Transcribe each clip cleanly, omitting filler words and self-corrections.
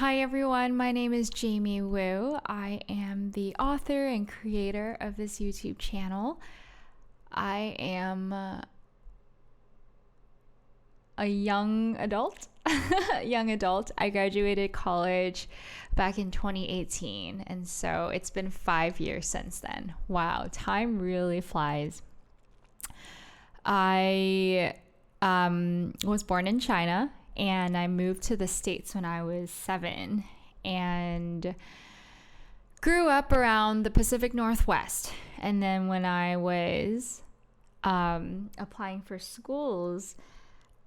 Hi everyone, my name is Jamie Wu. I am the author and creator of this YouTube channel. I am a young adult. I graduated college back in 2018, and so it's been 5 years since then. Wow, time really flies. I was born in China, and I moved to the States when I was 7 and grew up around the Pacific Northwest. And then when I was applying for schools,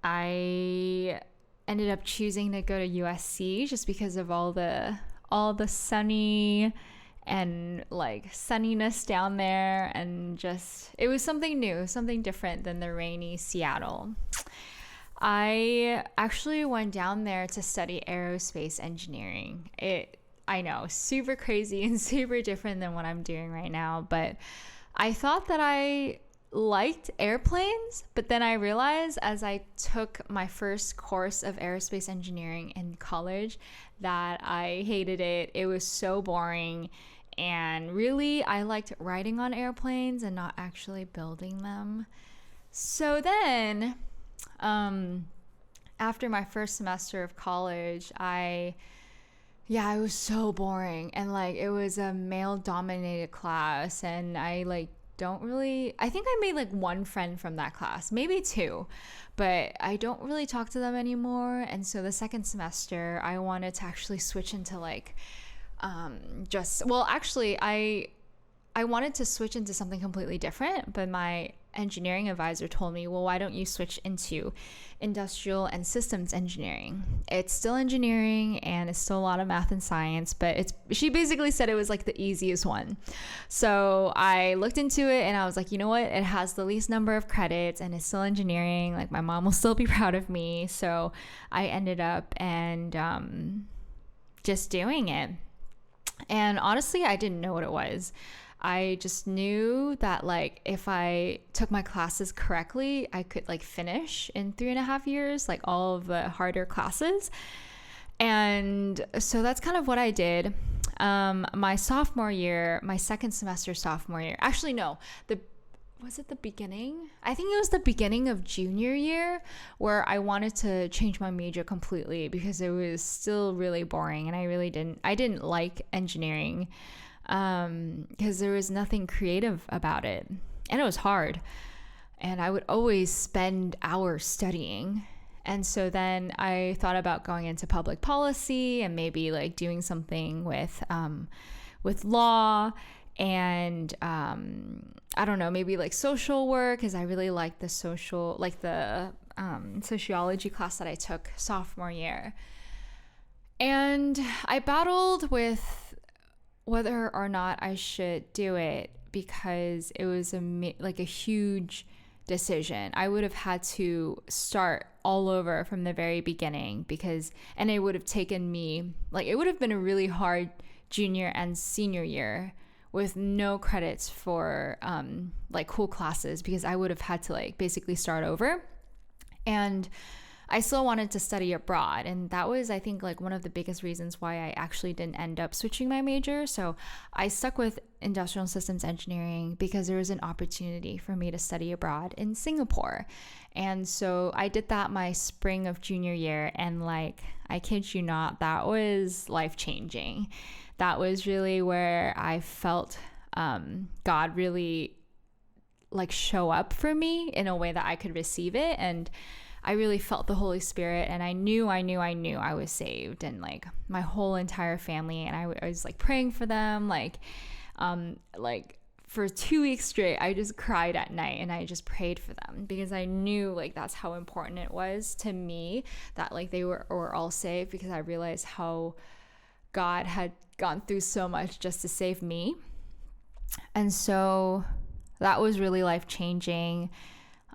I ended up choosing to go to USC just because of all the sunny and like sunniness down there, and just it was something new, something different than the rainy Seattle. I actually went down there to study aerospace engineering. I know, super crazy and super different than what I'm doing right now, but I thought that I liked airplanes, but then I realized as I took my first course of aerospace engineering in college that I hated it. It was so boring, and really I liked riding on airplanes and not actually building them. So then after my first semester of college, it was so boring, and like it was a male dominated class, and I think I made like one friend from that class, maybe two, but I don't really talk to them anymore. And so the second semester I wanted to actually switch into I wanted to switch into something completely different, but my engineering advisor told me, well, why don't you switch into industrial and systems engineering? It's still engineering and it's still a lot of math and science, but she basically said it was like the easiest one. So I looked into it and I was like, you know what? It has the least number of credits and it's still engineering. Like my mom will still be proud of me. So I ended up just doing it. And honestly, I didn't know what it was. I just knew that like if I took my classes correctly, I could like finish in 3.5 years, like all of the harder classes. And so that's kind of what I did. My second semester sophomore year, actually no, was it the beginning? I think it was the beginning of junior year where I wanted to change my major completely because it was still really boring, and I didn't like engineering because there was nothing creative about it, and it was hard, and I would always spend hours studying. And so then I thought about going into public policy and maybe like doing something with law, and I don't know, maybe like social work, because I really liked the sociology class that I took sophomore year. And I battled with whether or not I should do it because it was a huge decision. I would have had to start all over from the very beginning and it would have taken me, it would have been a really hard junior and senior year with no credits for cool classes, because I would have had to basically start over. And I still wanted to study abroad, and that was, I think, one of the biggest reasons why I actually didn't end up switching my major. So I stuck with industrial systems engineering because there was an opportunity for me to study abroad in Singapore. And so I did that my spring of junior year, and I kid you not, that was life-changing. That was really where I felt God really show up for me in a way that I could receive it. And I really felt the Holy Spirit, and I knew I was saved, and my whole entire family, and I was praying for them, for 2 weeks straight. I just cried at night and I just prayed for them because I knew that's how important it was to me that they were all saved, because I realized how God had gone through so much just to save me. And so that was really life-changing.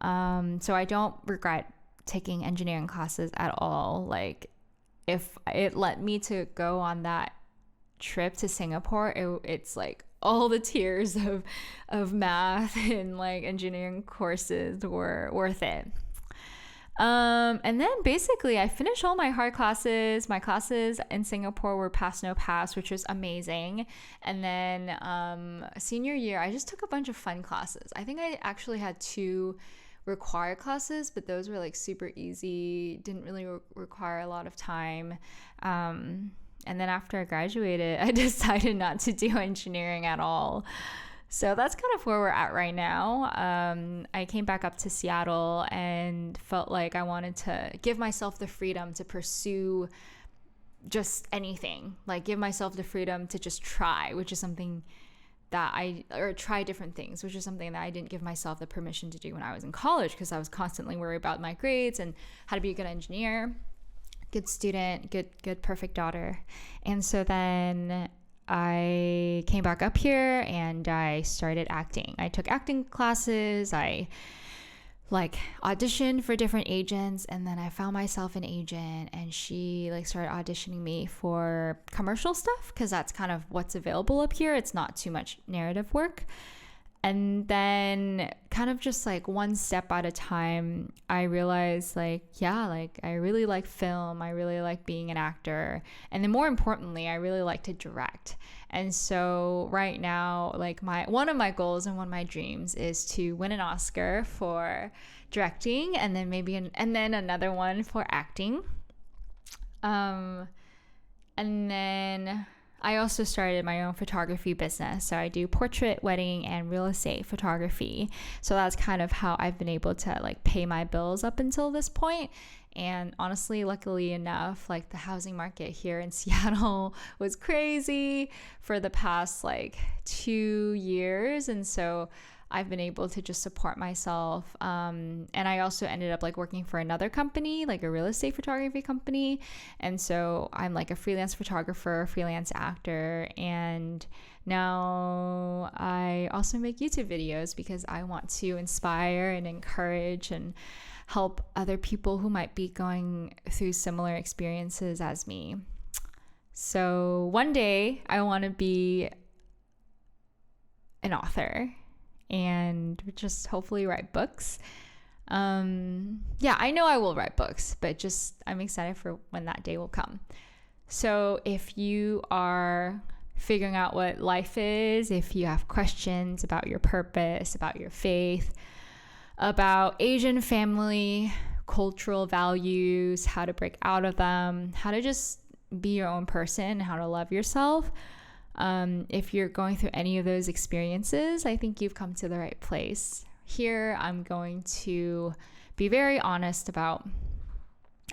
So I don't regret taking engineering classes at all. If it led me to go on that trip to Singapore, it's all the tears of math and engineering courses were worth it. And then basically I finished all my hard classes. My classes in Singapore were pass no pass, which was amazing. And then senior year, I just took a bunch of fun classes. I think I actually had 2 required classes, but those were like super easy, didn't really require a lot of time. And then after I graduated, I decided not to do engineering at all. So that's kind of where we're at right now. I came back up to Seattle and felt like I wanted to give myself the freedom to pursue just anything, like give myself the freedom to just try, which is something that or try different things, which is something that I didn't give myself the permission to do when I was in college, because I was constantly worried about my grades and how to be a good engineer, good student, good perfect daughter. And so then I came back up here and I started acting. I took acting classes. I auditioned for different agents, and then I found myself an agent, and she started auditioning me for commercial stuff, because that's kind of what's available up here. It's not too much narrative work. And then kind of just one step at a time, I realized I really like film. I really like being an actor. And then more importantly, I really like to direct. And so right now, one of my goals and one of my dreams is to win an Oscar for directing, and then and then another one for acting. And then I also started my own photography business. So I do portrait, wedding, and real estate photography. So that's kind of how I've been able to pay my bills up until this point. And honestly, luckily enough, the housing market here in Seattle was crazy for the past 2 years. And so I've been able to just support myself. And I also ended up working for another company, a real estate photography company. And so I'm a freelance photographer, freelance actor. And now I also make YouTube videos because I want to inspire and encourage and help other people who might be going through similar experiences as me. So one day I want to be an author and just hopefully write books. I know I will write books, but I'm excited for when that day will come. So if you are figuring out what life is, if you have questions about your purpose, about your faith, about Asian family, cultural values, how to break out of them, how to just be your own person, how to love yourself, if you're going through any of those experiences, I think you've come to the right place. Here, I'm going to be very honest about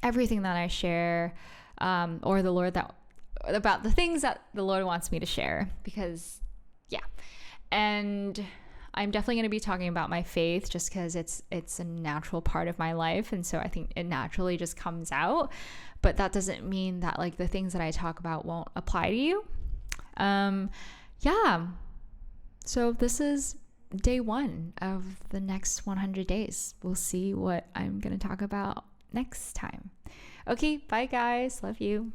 everything that I share, or about the things that the Lord wants me to share, because, and I'm definitely going to be talking about my faith just because it's a natural part of my life, and so I think it naturally just comes out. But that doesn't mean that the things that I talk about won't apply to you. So this is day 1 of the next 100 days. We'll see what I'm going to talk about next time. Okay, bye guys. Love you.